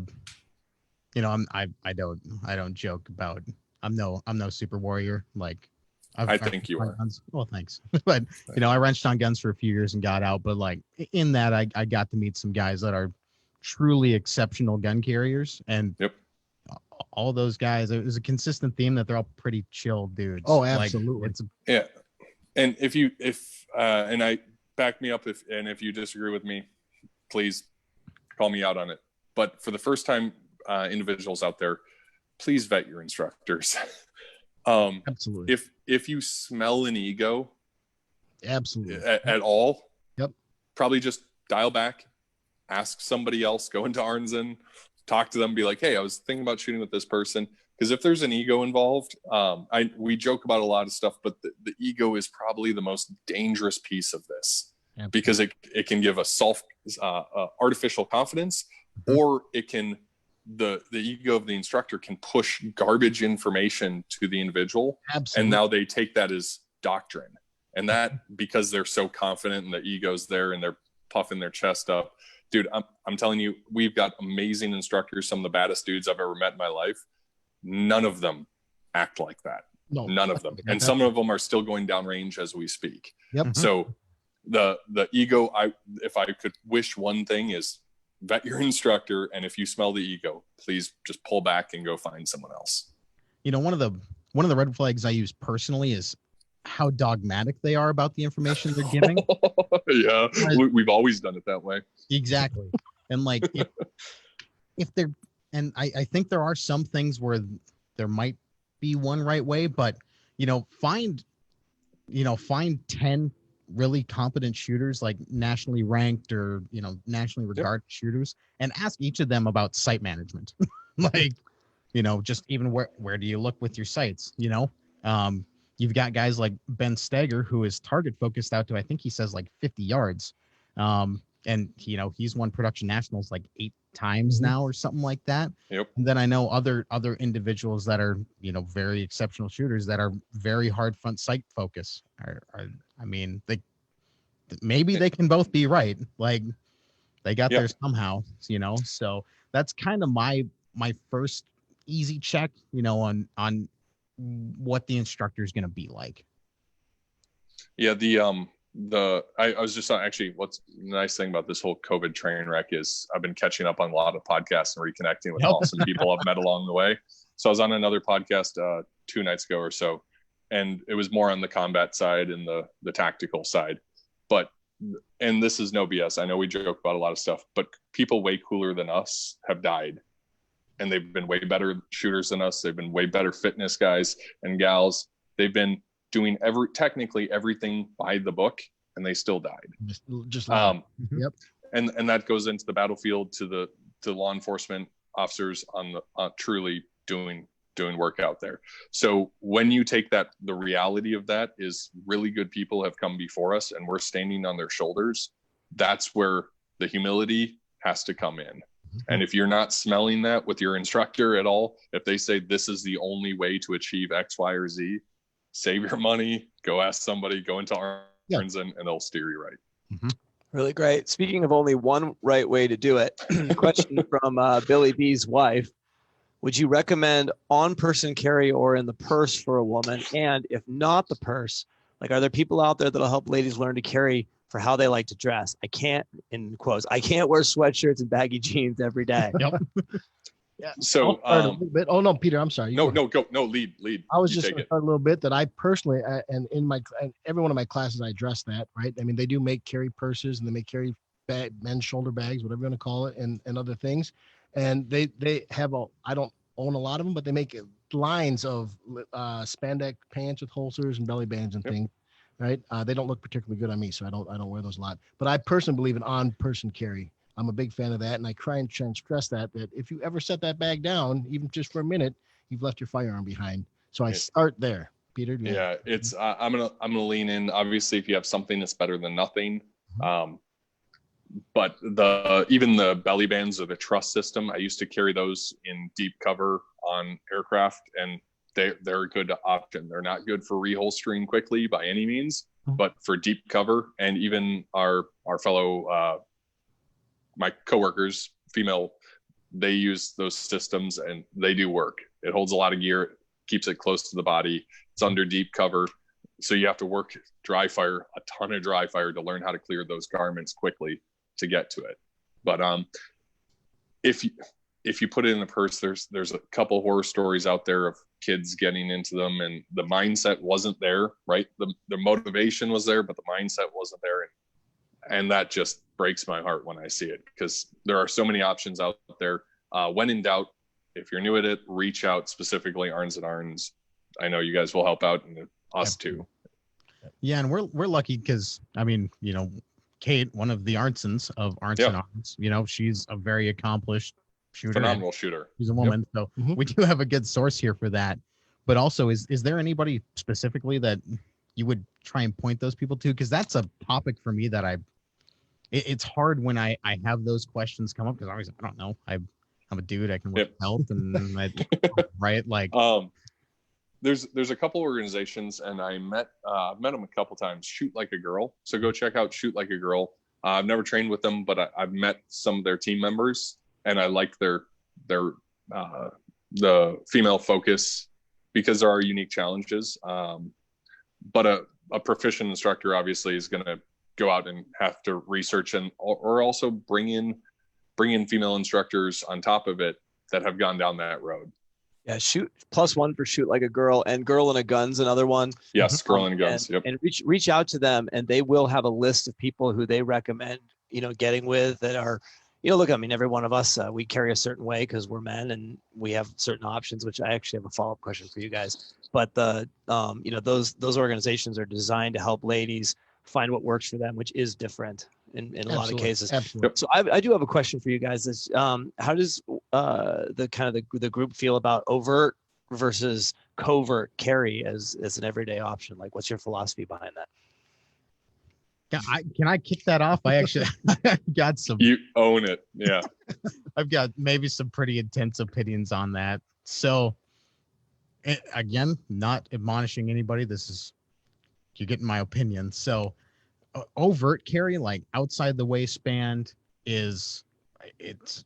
I don't joke about, I'm no super warrior. Like I think you are. Guns. Well, thanks. But I wrenched on guns for a few years and got out. But like in that, I got to meet some guys that are truly exceptional gun carriers, and all those guys. It was a consistent theme that they're all pretty chill dudes. Oh, absolutely. Yeah. And and I back me up if you disagree with me, please call me out on it. But for the first time, individuals out there, please vet your instructors. Absolutely. If you smell an ego, absolutely at all, probably just dial back, ask somebody else, go into Arnzen, talk to them, be like, hey, I was thinking about shooting with this person. Because if there's an ego involved, we joke about a lot of stuff, but the ego is probably the most dangerous piece of this. Absolutely. Because it can give a artificial confidence, or it can the ego of the instructor can push garbage information to the individual. Absolutely. And now they take that as doctrine, and that because they're so confident and the ego's there and they're puffing their chest up. Dude, I'm telling you, we've got amazing instructors, some of the baddest dudes I've ever met in my life. None of them act like that. No, none of them. And some of them are still going downrange as we speak. Yep. So the ego, if I could wish one thing, is vet your instructor, and if you smell the ego, please just pull back and go find someone else. One of the red flags I use personally is how dogmatic they are about the information they're giving. Yeah, we've always done it that way. Exactly. And like if they're, and I think there are some things where there might be one right way, but find 10 really competent shooters, like nationally ranked or nationally regarded shooters, and ask each of them about sight management. Like just even where do you look with your sights? You've got guys like Ben Steger, who is target focused out to, I think he says, like 50 yards, and he's won production nationals like 8 times now or something like that. Yep. And then I know other individuals that are very exceptional shooters that are very hard front sight focus. Maybe they can both be right. Like they got there somehow. So that's kind of my first easy check. On what the instructor is going to be like. Yeah, I was just actually, what's the nice thing about this whole COVID train wreck is I've been catching up on a lot of podcasts and reconnecting with awesome people I've met along the way. So I was on another podcast 2 nights ago or so, and it was more on the combat side and the tactical side. And this is no BS. I know we joke about a lot of stuff, but people way cooler than us have died. And they've been way better shooters than us. They've been way better fitness guys and gals. They've been doing technically everything by the book, and they still died. Yep. And that goes into the battlefield to law enforcement officers on truly doing doing work out there. So when you take that, the reality of that is really good people have come before us and we're standing on their shoulders. That's where the humility has to come in. And if you're not smelling that with your instructor at all, if they say this is the only way to achieve X, Y, or Z, save your money, go ask somebody, go into Arnzen, and they'll steer you right. Really great. Speaking of only one right way to do it, question from Billy B's wife. Would you recommend on-person carry or in the purse for a woman? And if not the purse, like, are there people out there that'll help ladies learn to carry for how they like to dress? I can't, in quotes, I can't wear sweatshirts and baggy jeans every day. Yep. Yeah. So, I'll start a little bit. Oh no, Peter, I'm sorry. No, lead. I was You just take going to it. start a little bit that I personally, and in every one of my classes, I address that, right? I mean, they do make carry purses and they make carry men's shoulder bags, whatever you want to call it, and other things. And they have I don't own a lot of them, but they make lines of spandex pants with holsters and belly bands and things, right? They don't look particularly good on me, so I don't wear those a lot. But I personally believe in on-person carry. I'm a big fan of that, and I try and stress that if you ever set that bag down, even just for a minute, you've left your firearm behind. So I start there, Peter. Yeah, it's I'm gonna lean in. Obviously, if you have something that's better than nothing, but even the belly bands or the truss system, I used to carry those in deep cover on aircraft, and they're a good option. They're not good for reholstering quickly by any means, but for deep cover, and even our fellow my coworkers, female, they use those systems and they do work. It holds a lot of gear, keeps it close to the body. It's under deep cover. So you have to work dry fire, a ton of dry fire to learn how to clear those garments quickly to get to it. But if you put it in a purse, there's a couple horror stories out there of kids getting into them and the mindset wasn't there, right? The motivation was there, but the mindset wasn't there. And that just breaks my heart when I see it, because there are so many options out there. When in doubt, if you're new at it, reach out, specifically Arnzen Arns. I know you guys will help out, and us too. Yeah, and we're lucky because, I mean, you know, Kate, one of the Arnsens of Arnzen Arns, you know, she's a very accomplished shooter. Phenomenal shooter. She's a woman, so we do have a good source here for that. But also, is there anybody specifically that you would try and point those people to? Because that's a topic for me that it's hard when I have those questions come up, because I don't know. I'm a dude. I can work health and right, like there's a couple organizations, and I met them a couple times. Shoot Like a Girl. So go check out Shoot Like a Girl. I've never trained with them, but I've met some of their team members, and I like their the female focus, because there are unique challenges. But a proficient instructor obviously is going to go out and have to research or also bring in female instructors on top of it that have gone down that road. Yeah, +1 for Shoot Like a Girl, and Girl and a Gun's another one. Yes, Girl and Guns. And reach out to them, and they will have a list of people who they recommend, you know, getting with that are, you know, look, I mean, every one of us, we carry a certain way because we're men and we have certain options, which I actually have a follow-up question for you guys. But you know, those organizations are designed to help ladies find what works for them, which is different in a lot of cases. Absolutely. So I do have a question for you guys. Is how does the group feel about overt versus covert carry as an everyday option? Like, what's your philosophy behind that? Can I kick that off? I actually got some. You own it. Yeah. I've got maybe some pretty intense opinions on that. So again, not admonishing anybody. You're getting my opinion. So overt carry, like outside the waistband, it's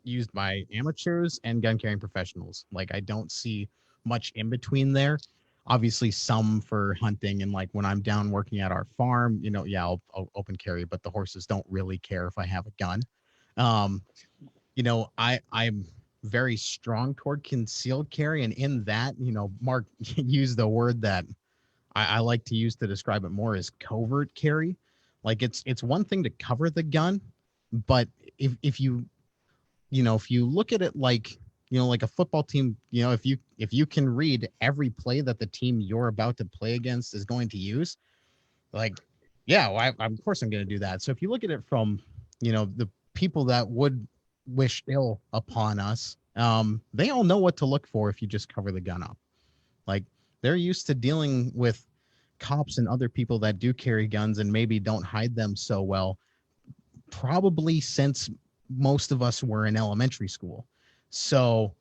used by amateurs and gun carrying professionals. Like, I don't see much in between there. Obviously some for hunting, and like when I'm down working at our farm, you know, I'll open carry, but the horses don't really care if I have a gun. You know, I'm very strong toward concealed carry, and in that, you know, Mark used the word that I like to use to describe it more as covert carry. Like, it's one thing to cover the gun, but if you look at it like, you know, like a football team, you know, if you can read every play that the team you're about to play against is going to use, like, of course I'm going to do that. So if you look at it from, you know, the people that would wish ill upon us, they all know what to look for if you just cover the gun up. Like they're used to dealing with cops and other people that do carry guns and maybe don't hide them so well, probably since most of us were in elementary school. So,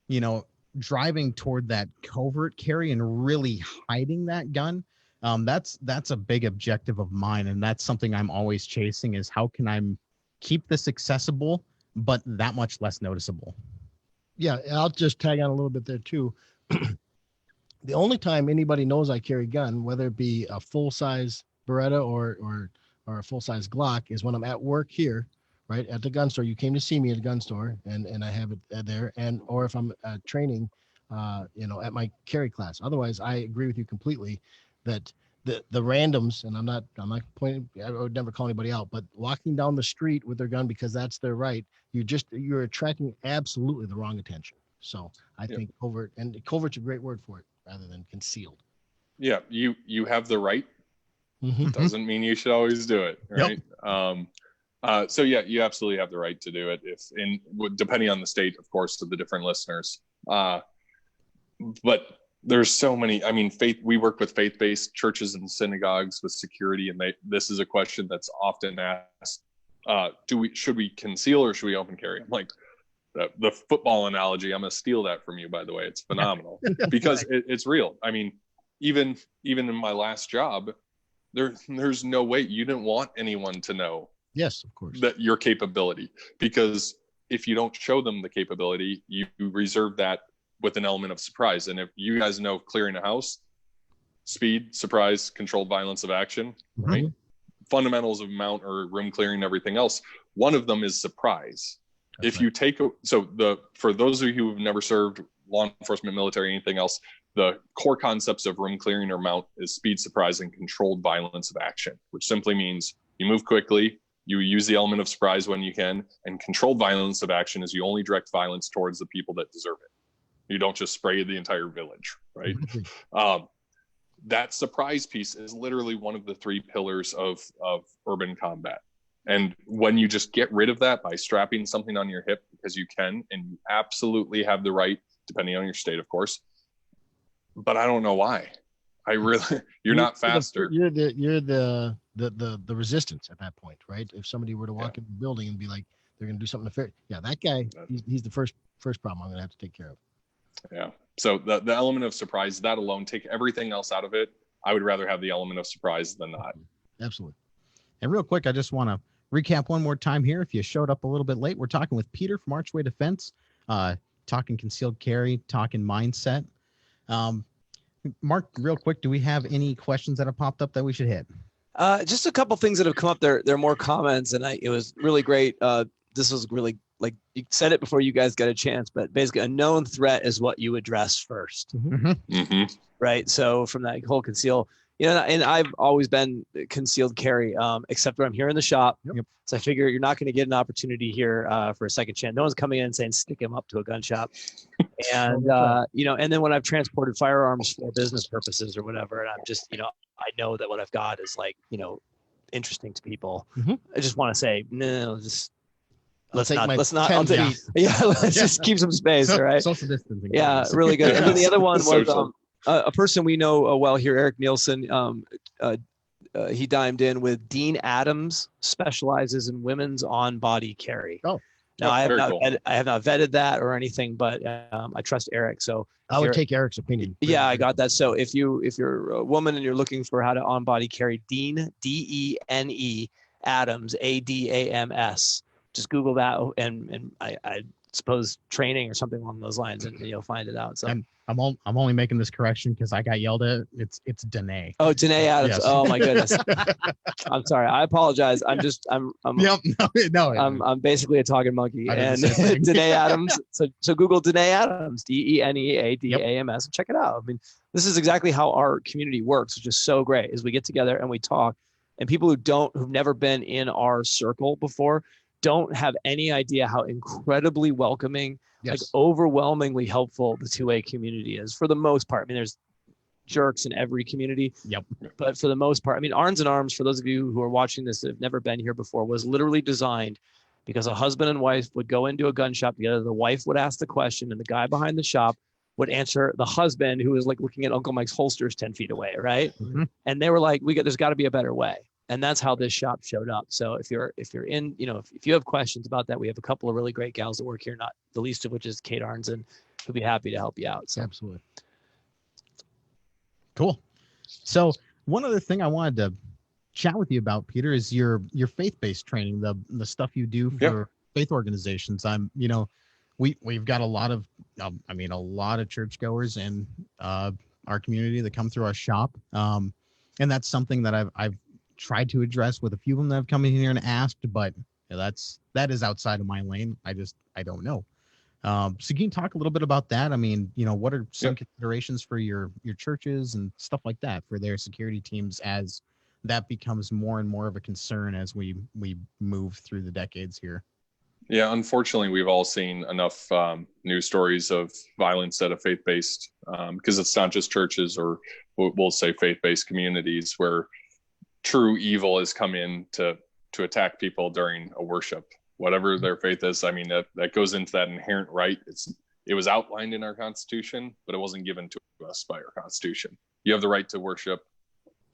you know, driving toward that covert carry and really hiding that gun, that's a big objective of mine, and that's something I'm always chasing, is how can I keep this accessible but that much less noticeable. Yeah, I'll just tag on a little bit there too. The only time anybody knows I carry a gun, whether it be a full-size Beretta or a full-size Glock, is when I'm at work here, right at the gun store. You came to see me at the gun store, and I have it there, and or if I'm training, at my carry class. Otherwise, I agree with you completely that the randoms, and I'm not pointing, I would never call anybody out, but walking down the street with their gun because that's their right, you're attracting absolutely the wrong attention. So I think covert's a great word for it rather than concealed. Yeah, you have the right. Mm-hmm. Doesn't mean you should always do it, right? Yep. So yeah, you absolutely have the right to do it, depending on the state, of course, of the different listeners. But there's so many. I mean, we work with faith-based churches and synagogues with security, and this is a question that's often asked: should we conceal or should we open carry? I'm like, the football analogy. I'm gonna steal that from you, by the way. It's phenomenal because it's real. I mean, even in my last job, there's no way you didn't want anyone to know. Yes, of course. That your capability, because if you don't show them the capability, you reserve that with an element of surprise. And if you guys know clearing a house, speed, surprise, controlled violence of action, right? Mm-hmm. Fundamentals of mount or room clearing, everything else. One of them is surprise. That's if you take for those of you who have never served law enforcement, military, anything else, the core concepts of room clearing or mount is speed, surprise, and controlled violence of action, which simply means you move quickly, you use the element of surprise when you can, and controlled violence of action is you only direct violence towards the people that deserve it. You don't just spray the entire village, right? That surprise piece is literally one of the three pillars of urban combat. And when you just get rid of that by strapping something on your hip because you can, and you absolutely have the right, depending on your state, of course. But I don't know why. You're not faster. You're the resistance at that point, right? If somebody were to walk in the building and be like, they're going to do something nefarious. Yeah, that guy, he's the first problem I'm going to have to take care of. Yeah. So the element of surprise, that alone, take everything else out of it. I would rather have the element of surprise than not. Absolutely. And real quick, I just want to recap one more time here. If you showed up a little bit late, we're talking with Peter from Archway Defense, talking concealed carry, talking mindset. Mark, real quick, do we have any questions that have popped up that we should hit? Just a couple things that have come up there. There are more comments, and it was really great. This was really, like, you said it before you guys got a chance, but basically a known threat is what you address first. Mm-hmm. Mm-hmm. Right. So from that whole conceal, and I've always been concealed carry, except when I'm here in the shop. Yep. So I figure you're not going to get an opportunity here for a second chance. No one's coming in and saying, stick him up to a gun shop. And, and then when I've transported firearms for business purposes or whatever, and I'm just, I know that what I've got is like, interesting to people. Mm-hmm. I just want to say, no, just let's not, let's just keep some space. All right. Social distancing. Yeah. Really good. And then the other one was, a person we know well here, Eric Nielsen, he dimed in with Dean Adams, specializes in women's on-body carry. Oh, now I have not cool. vetted that or anything, but I trust Eric. So I would take Eric's opinion. Yeah, I got that. So if you're a woman and you're looking for how to on-body carry, Dean, D-E-N-E, Adams, A-D-A-M-S, just Google that, and I suppose training or something along those lines, and you'll find it out. So I'm only making this correction because I got yelled at. It's Danae. Oh, Danae Adams. Yes. Oh my goodness. I'm sorry. I apologize. I'm basically a talking monkey. And Danae Adams. So Google Danae Adams, D-E-N-E-A-D-A-M-S, and check it out. I mean, this is exactly how our community works, which is so great, is we get together and we talk, and people who've never been in our circle before don't have any idea how incredibly welcoming, like overwhelmingly helpful the 2A community is for the most part. I mean, there's jerks in every community. Yep. But for the most part, I mean, Arnzen Arms, for those of you who are watching this that have never been here before, was literally designed because a husband and wife would go into a gun shop together. The wife would ask the question, and the guy behind the shop would answer the husband who was like looking at Uncle Mike's holsters 10 feet away, right? Mm-hmm. And they were like, there's got to be a better way. And that's how this shop showed up. So if you're in, if you have questions about that, we have a couple of really great gals that work here, not the least of which is Kate Arnzen, who'll be happy to help you out. So Absolutely. Cool. So one other thing I wanted to chat with you about, Peter, is your faith-based training, the stuff you do for faith organizations. We've got a lot of churchgoers in our community that come through our shop. And that's something that I've tried to address with a few of them that have come in here and asked, but that is outside of my lane. I don't know. So can you talk a little bit about that? I mean, what are some considerations for your churches and stuff like that for their security teams as that becomes more and more of a concern as we move through the decades here? Yeah, unfortunately, we've all seen enough news stories of violence at a faith-based, because it's not just churches, or we'll say faith-based communities, where true evil has come in to attack people during a worship, whatever their faith is. I mean, that goes into that inherent right. It was outlined in our Constitution, but it wasn't given to us by our Constitution. You have the right to worship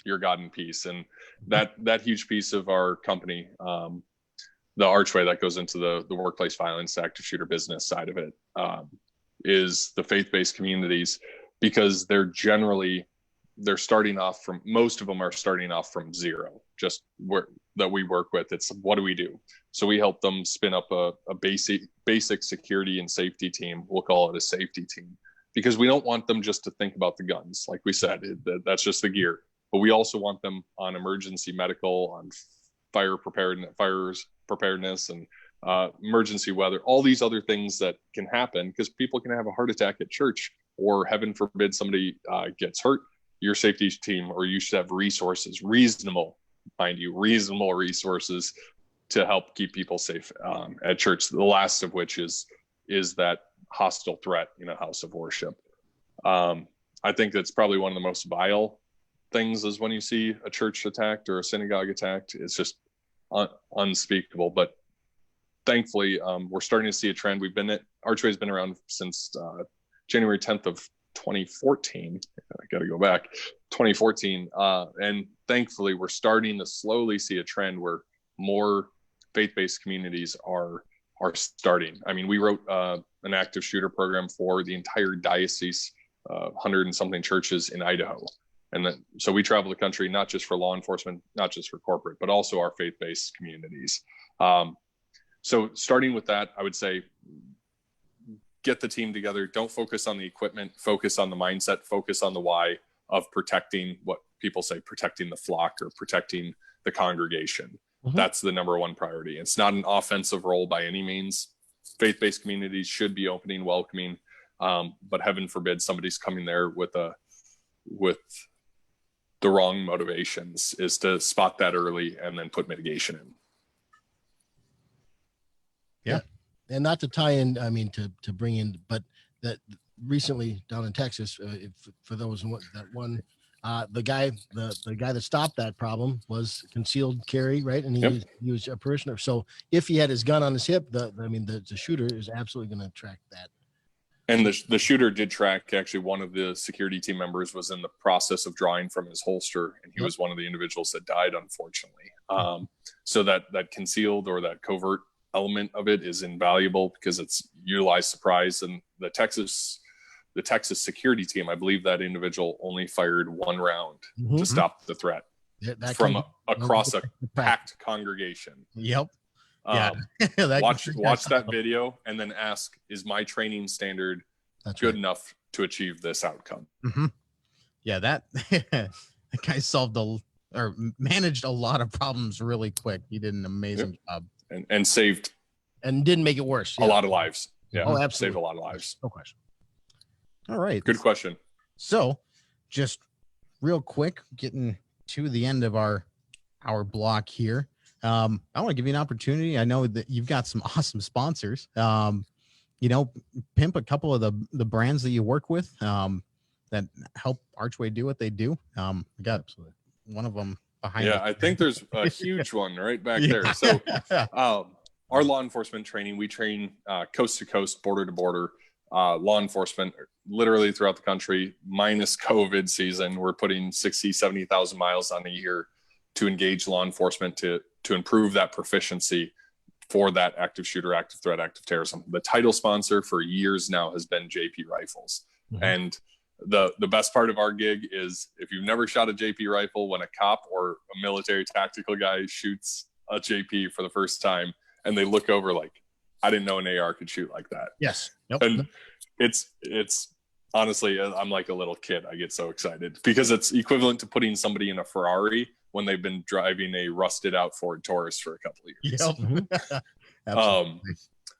your God in peace, and that huge piece of our company, the Archway, that goes into the workplace violence, active shooter business side of it, is the faith-based communities, because they're starting off from, most of them are starting off from zero, just that we work with. It's what do we do? So we help them spin up a basic security and safety team. We'll call it a safety team, because we don't want them just to think about the guns. Like we said, that's just the gear, but we also want them on emergency medical, on fire preparedness, and emergency weather, all these other things that can happen, because people can have a heart attack at church, or heaven forbid somebody gets hurt. Your safety team, or you should have resources, reasonable resources to help keep people safe at church. The last of which is that hostile threat in a house of worship. I think that's probably one of the most vile things, is when you see a church attacked or a synagogue attacked. It's just unspeakable. But thankfully, we're starting to see a trend. Archway's been around since January 10th of 2014. I got to go back, 2014. And thankfully, we're starting to slowly see a trend where more faith-based communities are starting. I mean, we wrote an active shooter program for the entire diocese, 100 and something churches in Idaho. And then, so we travel the country, not just for law enforcement, not just for corporate, but also our faith-based communities. So starting with that, I would say, get the team together. Don't focus on the equipment, focus on the mindset, focus on the why of protecting, what people say, protecting the flock or protecting the congregation. Mm-hmm. That's the number one priority. It's not an offensive role by any means. Faith-based communities should be opening, welcoming, but heaven forbid somebody's coming there with the wrong motivations, is to spot that early and then put mitigation in. Yeah. And not to tie in, I mean, to bring in, but that recently down in Texas, for those the guy that stopped that problem was concealed carry, right? And he was a parishioner. So if he had his gun on his hip, the shooter is absolutely going to track that. And the shooter did track. Actually, one of the security team members was in the process of drawing from his holster, and he was one of the individuals that died, unfortunately. So that concealed or that covert element of it is invaluable, because it's utilized surprise. And the Texas security team, I believe that individual only fired one round to stop the threat from across a packed congregation. Yep. Watch that video and then ask, is my training standard good enough to achieve this outcome? Mm-hmm. Yeah, that guy managed a lot of problems really quick. He did an amazing job. And saved, and didn't make it worse. A lot of lives. Yeah. Oh, absolutely. Saved a lot of lives. No question. All right. Good question. So just real quick, getting to the end of our block here. I want to give you an opportunity. I know that you've got some awesome sponsors. Pimp a couple of the brands that you work with that help Archway do what they do. We got one of them behind. Yeah, I think there's a huge one right back there. So our law enforcement training, we train coast to coast, border to border. law enforcement literally throughout the country, minus COVID season. We're putting 60, 70,000 miles on a year to engage law enforcement to improve that proficiency for that active shooter, active threat, active terrorism. The title sponsor for years now has been JP Rifles. Mm-hmm. And the best part of our gig is if you've never shot a JP rifle, when a cop or a military tactical guy shoots a JP for the first time and they look over like, I didn't know an AR could shoot like that. Yes. Nope. And it's honestly, I'm like a little kid. I get so excited because it's equivalent to putting somebody in a Ferrari when they've been driving a rusted out Ford Taurus for a couple of years. Yep. Mm-hmm. Absolutely.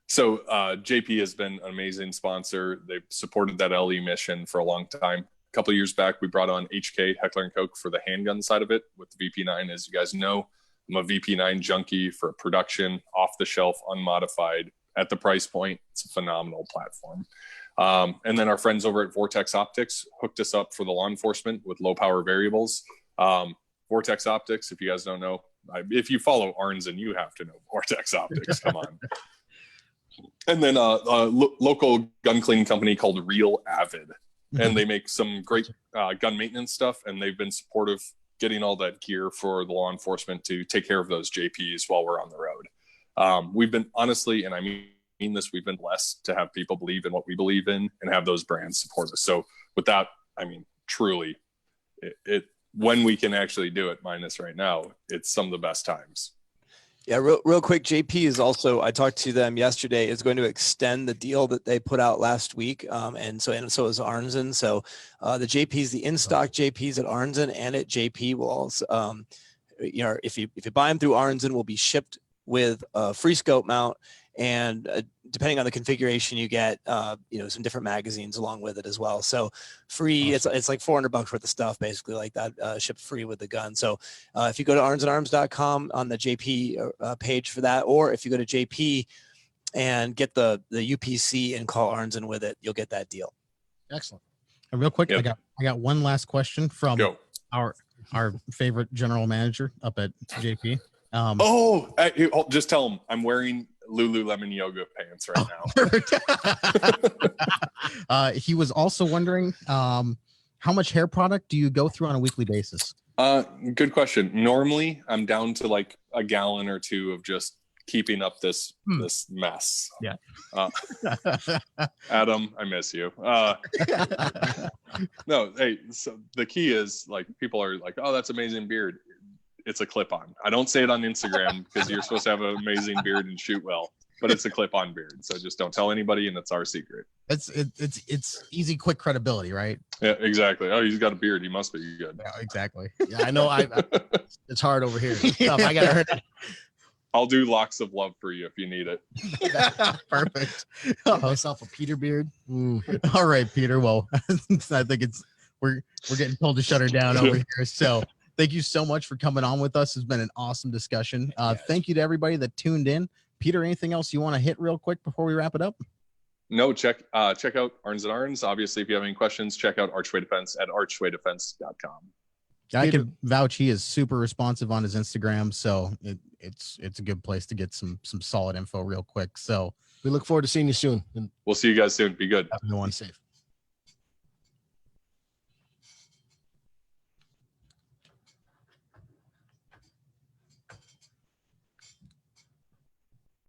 So JP has been an amazing sponsor. They've supported that LE mission for a long time. A couple of years back, we brought on HK, Heckler & Koch, for the handgun side of it with the VP9. As you guys know, I'm a VP9 junkie for production, off-the-shelf, unmodified, at the price point. It's a phenomenal platform. And then our friends over at Vortex Optics hooked us up for the law enforcement with low-power variables. Vortex Optics, if you guys don't know, if you follow Arnzen, you have to know Vortex Optics. Come on. And then a local gun cleaning company called Real Avid. And they make some great gun maintenance stuff. And they've been supportive getting all that gear for the law enforcement to take care of those JPs while we're on the road. We've been honestly, and I mean this, we've been blessed to have people believe in what we believe in and have those brands support us. So with that, I mean, truly, it when we can actually do it, minus right now, it's some of the best times. Yeah, real quick, JP is also, I talked to them yesterday, is going to extend the deal that they put out last week. And so is Arnzen. So the JPs, the in-stock JPs at Arnzen and at JP will also, if you buy them through Arnzen, will be shipped with a free scope mount. And depending on the configuration, you get, some different magazines along with it as well. So free, awesome. It's like $400 worth of stuff, basically like that, shipped free with the gun. So if you go to arnzenarms.com on the JP page for that, or if you go to JP and get the UPC and call Arnzen with it, you'll get that deal. Excellent. And real quick, Yep. I got one last question from our favorite general manager up at JP. Just tell him I'm wearing Lululemon yoga pants right now. He was also wondering how much hair product do you go through on a weekly basis? Good question. Normally I'm down to like a gallon or two of just keeping up this mess. Yeah. Adam, I miss you. No, hey, so the key is like people are like, oh, that's amazing beard. It's a clip-on. I don't say it on Instagram because you're supposed to have an amazing beard and shoot well, but it's a clip-on beard. So just don't tell anybody, and it's our secret. It's easy, quick credibility, right? Yeah, exactly. Oh, he's got a beard. He must be good. Yeah, exactly. Yeah, I know. It's hard over here. I got hurt. I'll do locks of love for you if you need it. Perfect. Get myself a Peter beard. All right, Peter. Well, I think we're getting told to shut her down over here. So thank you so much for coming on with us. It's been an awesome discussion. Thank you to everybody that tuned in. Peter, anything else you want to hit real quick before we wrap it up? No, check out Arnzen. Obviously, if you have any questions, check out Archway Defense at archwaydefense.com. I can vouch he is super responsive on his Instagram, so it's a good place to get some solid info real quick. So we look forward to seeing you soon. And we'll see you guys soon. Be good. Everyone safe.